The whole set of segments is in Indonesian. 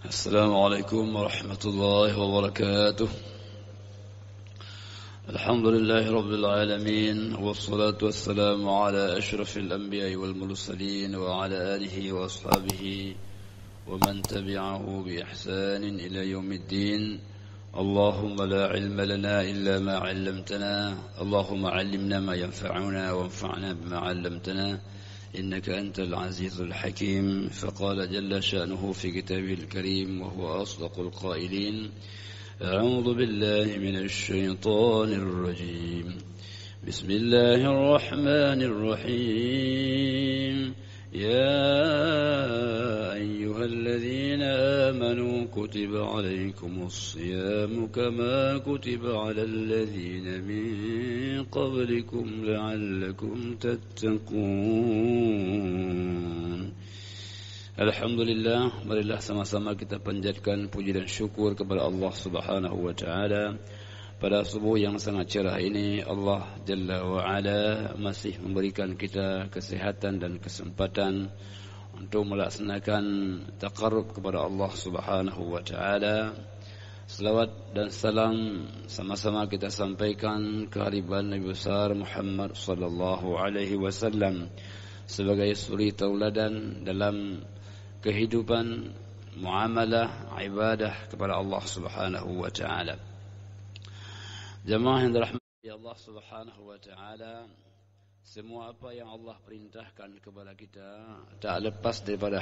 السلام عليكم ورحمة الله وبركاته. الحمد لله رب العالمين، والصلاة والسلام على أشرف الأنبياء والمرسلين وعلى آله وأصحابه ومن تبعه بإحسان إلى يوم الدين. اللهم لا علم لنا إلا ما علمتنا، اللهم علمنا ما ينفعنا وانفعنا بما علمتنا، إنك أنت العزيز الحكيم. فقال جل شأنه في كتابه الكريم وهو أصدق القائلين: أعوذ بالله من الشيطان الرجيم، بسم الله الرحمن الرحيم. يا أيها الذين آمنوا كتب عليكم الصيام كما كتب على الذين من قبلكم لعلكم تتقون. Alhamdulillah, marilah sama-sama kita panjatkan puji dan syukur kepada Allah Subhanahu wa taala. Pada subuh yang sangat cerah ini, Allah Jalla wa Ala masih memberikan kita kesehatan dan kesempatan untuk melaksanakan taqarrub kepada Allah Subhanahu wa taala. Selawat dan salam sama-sama kita sampaikan kehadiran Nabi besar Muhammad sallallahu alaihi wasallam sebagai suri tauladan dalam kehidupan muamalah ibadah kepada Allah Subhanahu wa taala. Jamaah yang dirahmati Allah Subhanahu wa taala, semua apa yang Allah perintahkan kepada kita tak lepas daripada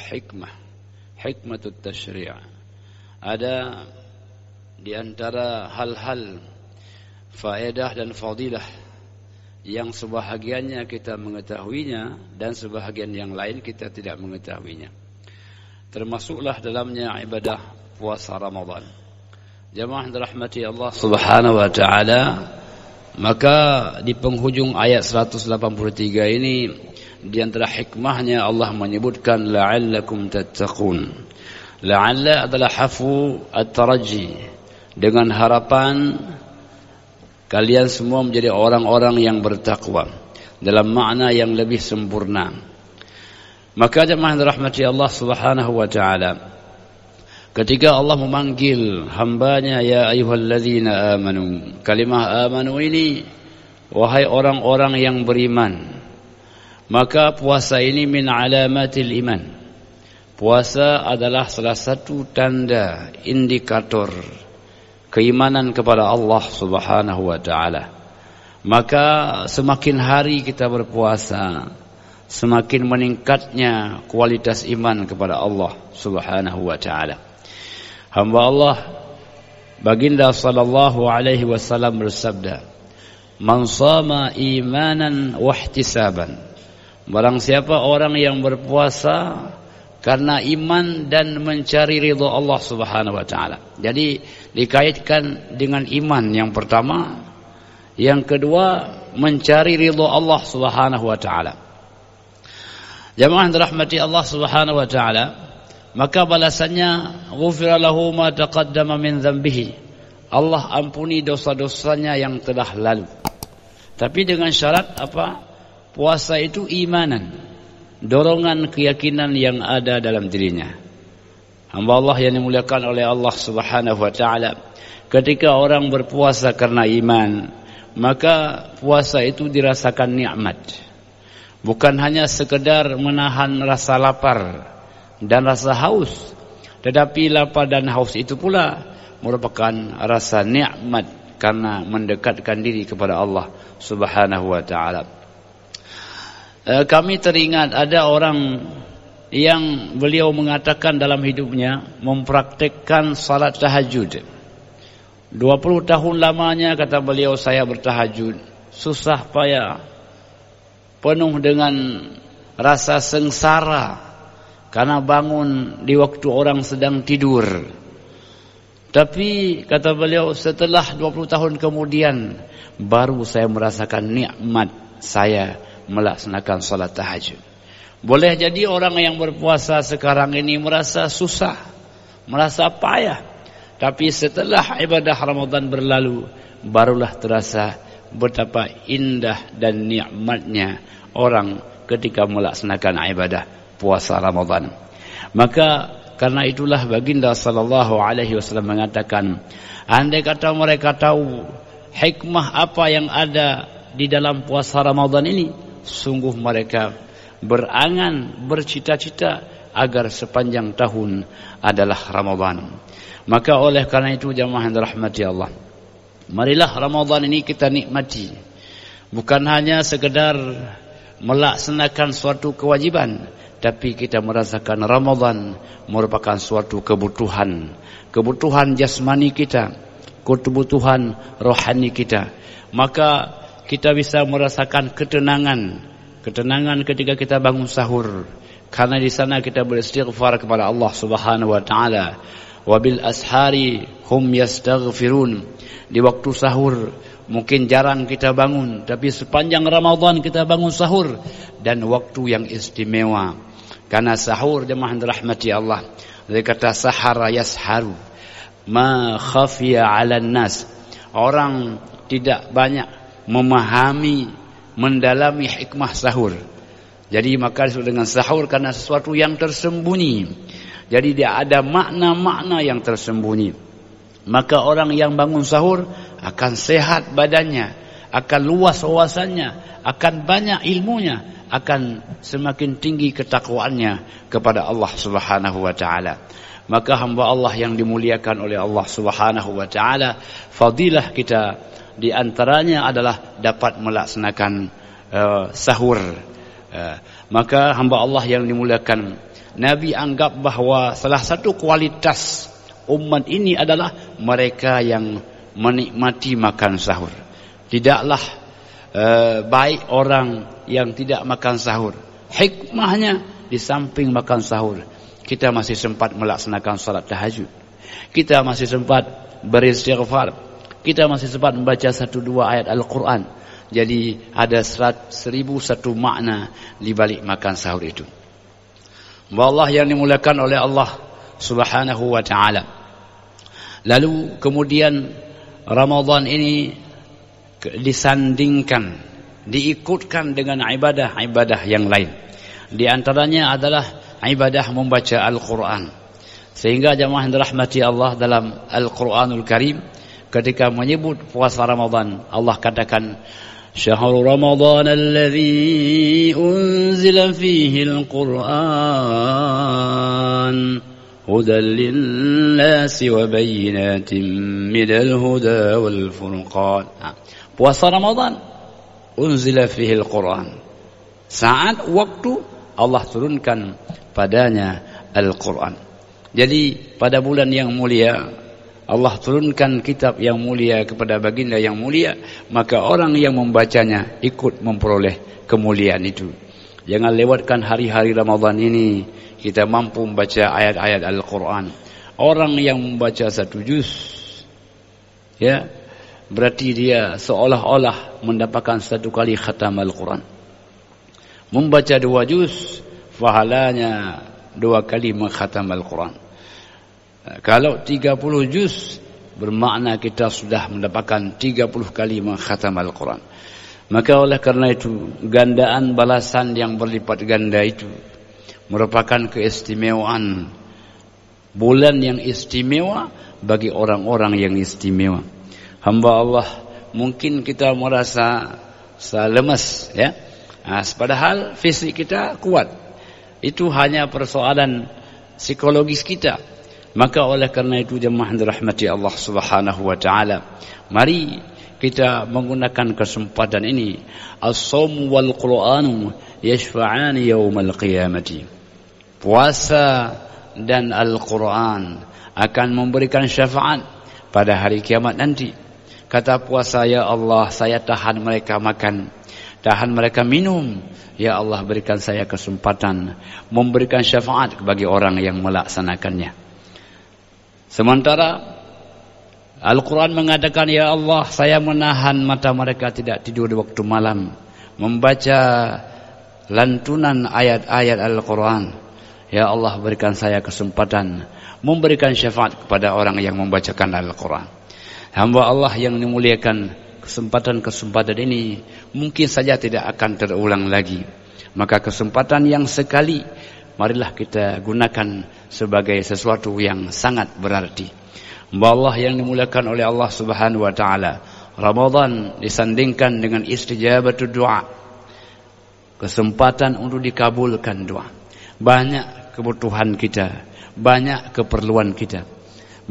hikmatut tasyri'. Ada di antara hal-hal faedah dan fadilah yang sebahagiannya kita mengetahuinya dan sebahagian yang lain kita tidak mengetahuinya. Termasuklah dalamnya ibadah puasa Ramadan. Jamaah yang dirahmati Allah Subhanahu wa taala, maka di penghujung ayat 183 ini di antara hikmahnya Allah menyebutkan la'allakum tattaqun. La'alla adalah hafu at-taraji, dengan harapan kalian semua menjadi orang-orang yang bertakwa dalam makna yang lebih sempurna. Maka jemaah yang dirahmati Allah Subhanahu wa taala, ketika Allah memanggil hambanya ya ayyuhalladzina amanu, kalimah amanu ini wahai orang-orang yang beriman, maka puasa ini min alamatil iman. Puasa adalah salah satu tanda indikator keimanan kepada Allah Subhanahu wa taala. Maka semakin hari kita berpuasa, semakin meningkatnya kualitas iman kepada Allah Subhanahu wa taala. Hamba Allah Baginda sallallahu alaihi wasallam bersabda, "Man shama imanan wa ihtisaban." Barang siapa orang yang berpuasa karena iman dan mencari ridha Allah Subhanahu wa taala. Jadi dikaitkan dengan iman yang pertama, yang kedua mencari ridha Allah Subhanahu wa taala. Jamaah yang dirahmati Allah Subhanahu wa taala, maka balasannya ghufira lahu ma taqaddama min dzambihi. Allah ampuni dosa-dosanya yang telah lalu. Tapi dengan syarat apa? Puasa itu imanan, dorongan keyakinan yang ada dalam dirinya. Hamba Allah yang dimuliakan oleh Allah Subhanahu wa taala, ketika orang berpuasa karena iman, maka puasa itu dirasakan nikmat. Bukan hanya sekedar menahan rasa lapar dan rasa haus, tetapi lapar dan haus itu pula merupakan rasa nikmat karena mendekatkan diri kepada Allah Subhanahu wa taala. Kami teringat ada orang yang beliau mengatakan dalam hidupnya mempraktikkan salat tahajud. 20 tahun lamanya kata beliau saya bertahajud, susah payah, penuh dengan rasa sengsara karena bangun di waktu orang sedang tidur. Tapi kata beliau, setelah 20 tahun kemudian baru saya merasakan nikmat saya melaksanakan salat tahajud. Boleh jadi orang yang berpuasa sekarang ini merasa susah, merasa payah, tapi setelah ibadah Ramadan berlalu barulah terasa betapa indah dan nikmatnya orang ketika melaksanakan ibadah puasa Ramadan. Maka karena itulah baginda sallallahu alaihi wasallam mengatakan, andai kata mereka tahu hikmah apa yang ada di dalam puasa Ramadan ini, sungguh mereka berangan, bercita-cita agar sepanjang tahun adalah Ramadan. Maka oleh karena itu jamaah yang dirahmati Allah, marilah Ramadan ini kita nikmati. Bukan hanya sekedar melaksanakan suatu kewajiban, tapi kita merasakan Ramadan merupakan suatu kebutuhan jasmani kita, kebutuhan rohani kita. Maka kita bisa merasakan ketenangan ketika kita bangun sahur, karena di sana kita beristighfar kepada Allah Subhanahu wa taala. Wabil ashari hum yastaghfirun. Di waktu sahur mungkin jarang kita bangun, tapi sepanjang Ramadan kita bangun sahur, dan waktu yang istimewa. Karena sahur jemaah dirahmati Allah, dari kata sahara yasharu, ma khafiya 'alan nas. Orang tidak banyak memahami, mendalami hikmah sahur. Jadi maka disebut dengan sahur karena sesuatu yang tersembunyi. Jadi dia ada makna-makna yang tersembunyi. Maka orang yang bangun sahur akan sehat badannya, akan luas wawasannya, akan banyak ilmunya, akan semakin tinggi ketakwaannya kepada Allah Subhanahu wa taala. Maka hamba Allah yang dimuliakan oleh Allah Subhanahu wa taala, fadilah kita di antaranya adalah dapat melaksanakan sahur. Maka hamba Allah yang dimuliakan, Nabi anggap bahwa salah satu kualitas umat ini adalah mereka yang menikmati makan sahur. Tidaklah baik orang yang tidak makan sahur. Hikmahnya, di samping makan sahur, kita masih sempat melaksanakan salat tahajud, kita masih sempat beristighfar, kita masih sempat membaca 1-2 ayat Al-Quran. Jadi ada 1001 makna di balik makan sahur itu. Allah yang dimuliakan oleh Allah Subhanahu wa taala. Lalu kemudian Ramadan ini disandingkan, diikutkan dengan ibadah-ibadah yang lain. Di antaranya adalah ibadah membaca Al-Quran. Sehingga jemaah yang dirahmati Allah, dalam Al-Quranul Karim ketika menyebut puasa Ramadan, Allah katakan, Syahrul Ramadan alladhi unzila fihi al-Quran hudan lin-nasi wa bayyinatin minal huda wal furqan. Puasa Ramadan unzila fihi al-Quran, saat waktu Allah turunkan padanya Al-Quran. Jadi pada bulan yang mulia Allah turunkan kitab yang mulia kepada baginda yang mulia, maka orang yang membacanya ikut memperoleh kemuliaan itu. Jangan lewatkan hari-hari Ramadan ini kita mampu membaca ayat-ayat Al-Quran. Orang yang membaca 1 juz, ya, berarti dia seolah-olah mendapatkan 1 kali khatam Al-Quran. Membaca 2 juz, pahalanya 2 kali mengkhatam Al-Quran. Kalau 30 juz, bermakna kita sudah mendapatkan 30 kali mengkhatam Al-Quran. Maka oleh karena itu, gandaan balasan yang berlipat ganda itu merupakan keistimewaan bulan yang istimewa bagi orang-orang yang istimewa. Hamba Allah, mungkin kita merasa lemas, ya. Padahal fisik kita kuat. Itu hanya persoalan psikologis kita. Maka oleh karena itu jemaah dirahmati Allah Subhanahu wa taala, mari kita menggunakan kesempatan ini. As-shaum wal Qur'an yashfa'ani yaumal qiyamati. Puasa dan Al-Quran akan memberikan syafaat pada hari kiamat nanti. Kata puasa, ya Allah, saya tahan mereka makan, tahan mereka minum. Ya Allah, berikan saya kesempatan memberikan syafaat bagi orang yang melaksanakannya. Sementara Al-Quran mengatakan, ya Allah, saya menahan mata mereka tidak tidur di waktu malam, membaca lantunan ayat-ayat Al-Quran. Ya Allah, berikan saya kesempatan memberikan syafaat kepada orang yang membacakan Al-Quran. Hamba Allah yang dimuliakan, kesempatan-kesempatan ini mungkin saja tidak akan terulang lagi. Maka kesempatan yang sekali, marilah kita gunakan sebagai sesuatu yang sangat berarti. Allah yang dimuliakan oleh Allah Subhanahu wa taala, Ramadan disandingkan dengan istijabatud doa, kesempatan untuk dikabulkan doa. Banyak kebutuhan kita, banyak keperluan kita.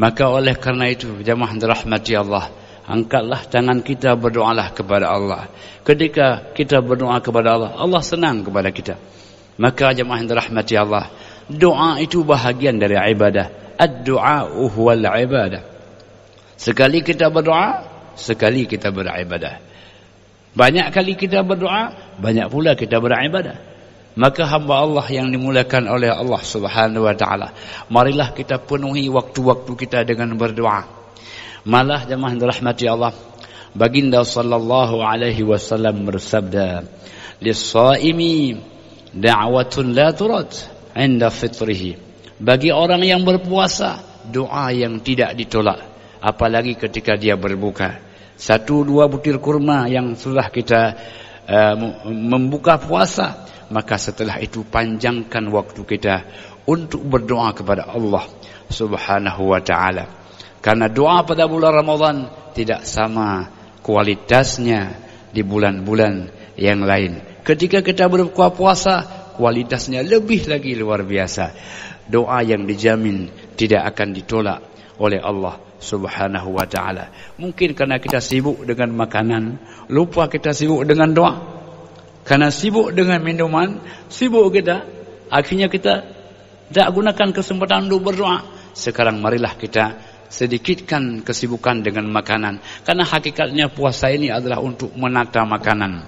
Maka oleh karena itu, jamaah dirahmati Allah, angkatlah tangan kita, berdoalah kepada Allah. Ketika kita berdoa kepada Allah, Allah senang kepada kita. Maka jamaah dirahmati Allah, doa itu bahagian dari ibadah. Ad-du'a huwal ibadah. Sekali kita berdoa, sekali kita beribadah. Banyak kali kita berdoa, banyak pula kita beribadah. Maka hamba Allah yang dimuliakan oleh Allah Subhanahu wa taala, marilah kita penuhi waktu-waktu kita dengan berdoa. Malah jemaah dirahmati Allah, baginda sallallahu alaihi wasallam bersabda, "Lis-shaimi da'watun la turad 'inda fitrihi." Bagi orang yang berpuasa, doa yang tidak ditolak, apalagi ketika dia berbuka. 1-2 butir kurma yang sudah kita membuka puasa, maka setelah itu panjangkan waktu kita untuk berdoa kepada Allah Subhanahu wa taala. Karena doa pada bulan Ramadan tidak sama kualitasnya di bulan-bulan yang lain. Ketika kita berbuka puasa, kualitasnya lebih lagi luar biasa. Doa yang dijamin tidak akan ditolak oleh Allah Subhanahu wa taala. Mungkin karena kita sibuk dengan makanan, lupa kita sibuk dengan doa. Karena sibuk dengan minuman, sibuk kita, akhirnya kita tak gunakan kesempatan untuk berdoa. Sekarang marilah kita sedikitkan kesibukan dengan makanan. Karena hakikatnya puasa ini adalah untuk menata makanan.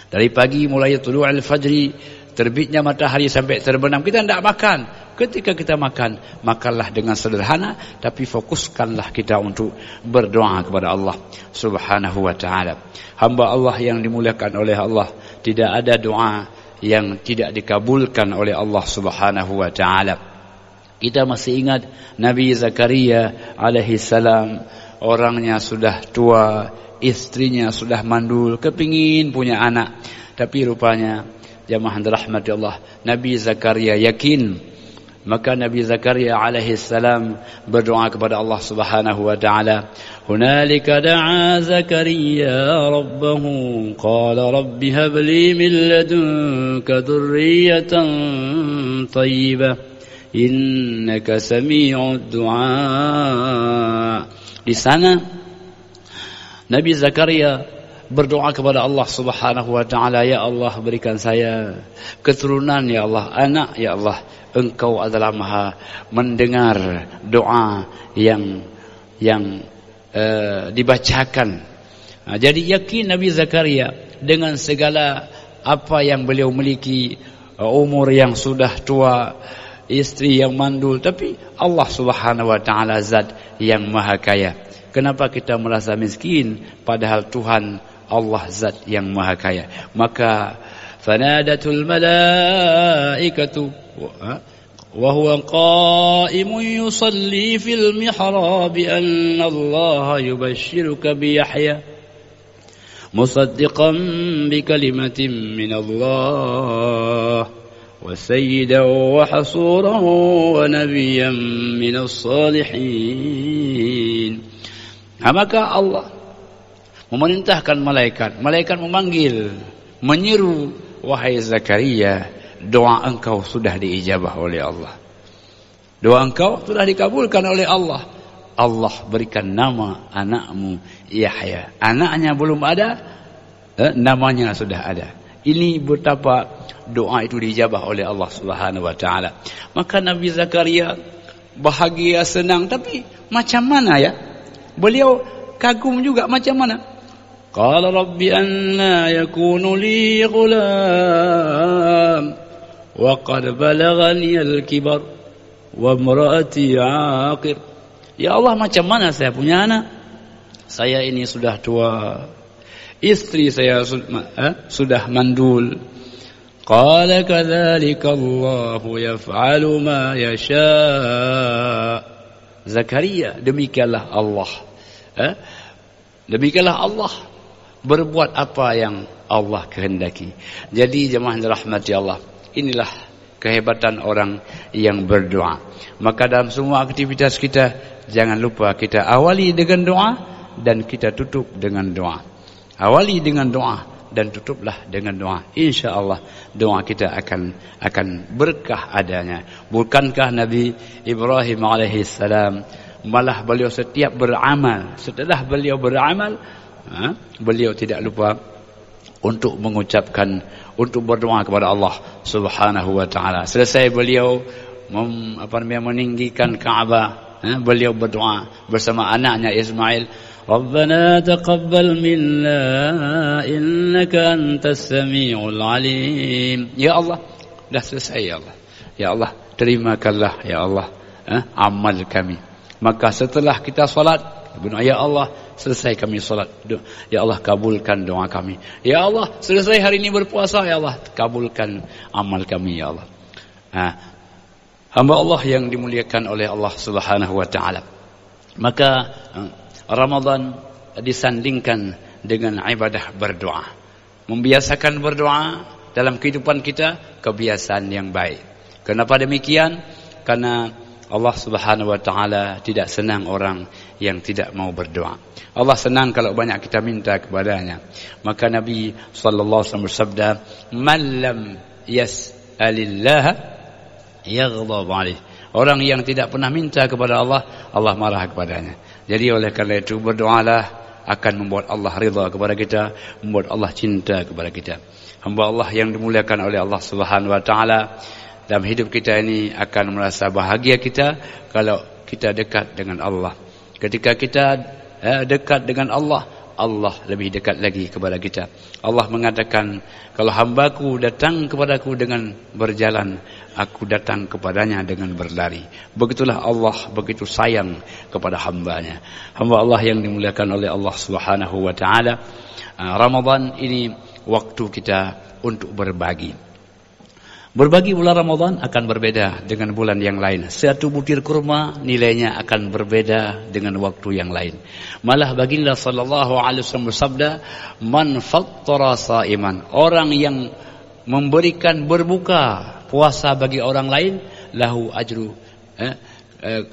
Dari pagi mulai tulu'ul fajri, terbitnya matahari sampai terbenam, kita tidak makan. Ketika kita makan, makanlah dengan sederhana, tapi fokuskanlah kita untuk berdoa kepada Allah Subhanahu wa ta'ala. Hamba Allah yang dimuliakan oleh Allah, tidak ada doa yang tidak dikabulkan oleh Allah Subhanahu wa ta'ala. Kita masih ingat Nabi Zakaria alaihi salam, orangnya sudah tua, istrinya sudah mandul, kepingin punya anak. Tapi rupanya, jamaah dirahmati Allah, Nabi Zakaria yakin. Maka Nabi Zakaria alaihi salam berdoa kepada Allah Subhanahu wa taala. Hunalika da'a Zakaria rabbahu qala rabbi hab li min ladunka dhurriyatan thayyibah innaka sami'ud du'a. Di sana Nabi Zakaria berdoa kepada Allah Subhanahu wa taala, ya Allah berikan saya keturunan, ya Allah, anak, ya Allah. Engkau adalah maha mendengar doa yang dibacakan. Jadi yakin Nabi Zakaria dengan segala apa yang beliau miliki, umur yang sudah tua, istri yang mandul, tapi Allah Subhanahu wa taala zat yang maha kaya. Kenapa kita merasa miskin padahal Tuhan Allah zat yang maha kaya? Maka fanadatul malaikatu wa huwa qa'imun yusalli fil mihrab anna Allah yubashshiruka bi Yahya musaddiqan bi kalimatin min Allah wa sayyidan wa hasuran wa nabiyyan min as-salihin. Maka Allah memerintahkan malaikat. Malaikat memanggil, menyeru, wahai Zakaria, doa engkau sudah diijabah oleh Allah. Doa engkau sudah dikabulkan oleh Allah. Allah berikan nama anakmu Yahya. Anaknya belum ada, namanya sudah ada. Ini betapa doa itu diijabah oleh Allah Subhanahu wa taala. Maka Nabi Zakaria bahagia, senang, tapi macam mana ya? Beliau kagum juga macam mana? Qala rabbi anna yakunu li ghulam wa qad balaghani al-kibar wa imraati 'aqir. Ya Allah, macam mana saya punya anak? Saya ini sudah tua, istri saya sudah mandul. Qala kadzalika Allahu yaf'alu ma yasha. Zakaria, demikianlah Allah. Demikianlah Allah berbuat apa yang Allah kehendaki. Jadi jemaah dirahmati Allah, inilah kehebatan orang yang berdoa. Maka dalam semua aktivitas kita, jangan lupa kita awali dengan doa dan kita tutup dengan doa. Awali dengan doa dan tutuplah dengan doa. InsyaAllah doa kita akan berkah adanya. Bukankah Nabi Ibrahim alaihissalam malah beliau setiap beramal, setelah beliau beramal, beliau tidak lupa untuk mengucapkan, untuk berdoa kepada Allah Subhanahu wa taala. Selesai beliau meninggikan Kaabah, beliau berdoa bersama anaknya Ismail, Rabbana taqabbal minna innaka antas samiul alim. Ya Allah, dah selesai ya Allah. Ya Allah, terimakanlah ya Allah amal kami. Maka setelah kita salat, ya Allah, selesai kami salat. Ya Allah, kabulkan doa kami. Ya Allah, selesai hari ini berpuasa, ya Allah, kabulkan amal kami ya Allah. Hamba Allah yang dimuliakan oleh Allah Subhanahu wa taala. Maka Ramadan disandingkan dengan ibadah berdoa. Membiasakan berdoa dalam kehidupan kita kebiasaan yang baik. Kenapa demikian? Karena Allah Subhanahu wa taala tidak senang orang yang tidak mau berdoa. Allah senang kalau banyak kita minta kepadanya. Maka Nabi sallallahu alaihi wasallam bersabda, "Man lam yas'alillah yaghdab alaih." Orang yang tidak pernah minta kepada Allah, Allah marah kepadanya. Jadi oleh karena itu berdoalah, akan membuat Allah ridha kepada kita, membuat Allah cinta kepada kita. Hamba Allah yang dimuliakan oleh Allah Subhanahu wa taala, dalam hidup kita ini akan merasa bahagia kita kalau kita dekat dengan Allah. Ketika kita dekat dengan Allah, Allah lebih dekat lagi kepada kita. Allah mengatakan, kalau hambaku datang kepadaku dengan berjalan, aku datang kepadanya dengan berlari. Begitulah Allah begitu sayang kepada hambanya. Hamba Allah yang dimuliakan oleh Allah Subhanahu wa taala, Ramadan ini waktu kita untuk berbagi. Berbagi bulan Ramadan akan berbeda dengan bulan yang lain. Satu butir kurma nilainya akan berbeda dengan waktu yang lain. Malah baginda sallallahu alaihi wasallam bersabda, "Man fattara sa'iman." Orang yang memberikan berbuka puasa bagi orang lain, lahu ajru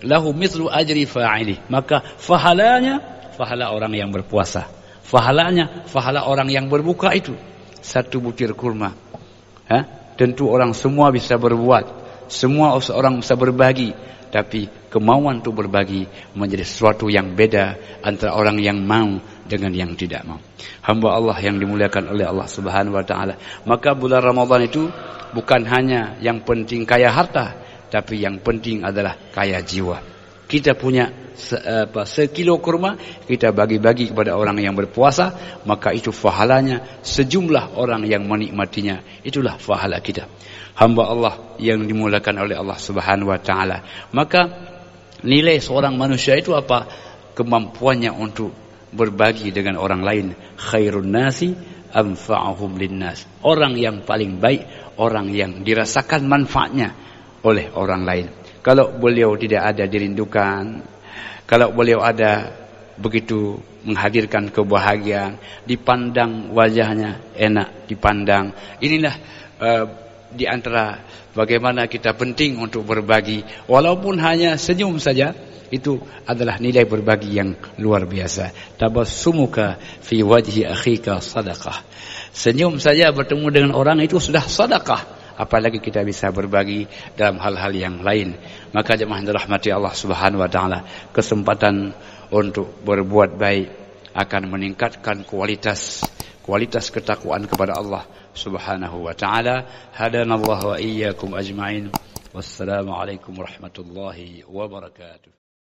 lahu mithlu ajri fa'ili. Maka pahala orang yang berpuasa. Pahala orang yang berbuka itu satu butir kurma. Tentu orang semua bisa berbuat, semua orang bisa berbagi, tapi kemauan untuk berbagi menjadi sesuatu yang beda antara orang yang mau dengan yang tidak mau. Hamba Allah yang dimuliakan oleh Allah Subhanahu wa taala. Maka bulan Ramadan itu bukan hanya yang penting kaya harta, tapi yang penting adalah kaya jiwa. Kita punya sekilo kurma, kita bagi-bagi kepada orang yang berpuasa, maka itu pahalanya sejumlah orang yang menikmatinya. Itulah pahala kita. Hamba Allah yang dimuliakan oleh Allah Subhanahu wa taala. Maka nilai seorang manusia itu apa? Kemampuannya untuk berbagi dengan orang lain. Khairun nasi anfa'uhum linnas. Orang yang paling baik, orang yang dirasakan manfaatnya oleh orang lain. Kalau beliau tidak ada dirindukan, kalau beliau ada begitu menghadirkan kebahagiaan, dipandang wajahnya enak dipandang. Inilah di antara bagaimana kita penting untuk berbagi, walaupun hanya senyum saja, itu adalah nilai berbagi yang luar biasa. Tabassumuka fi wajhi akhika sadaqah. Senyum saja bertemu dengan orang itu sudah sedekah. Apalagi kita bisa berbagi dalam hal-hal yang lain. Maka jemaah yang dirahmati Allah Subhanahu wa taala, kesempatan untuk berbuat baik akan meningkatkan kualitas ketakwaan kepada Allah Subhanahu wa taala. Hadanallahu wa iyyakum ajma'in. Wassalamu alaikum warahmatullahi wabarakatuh.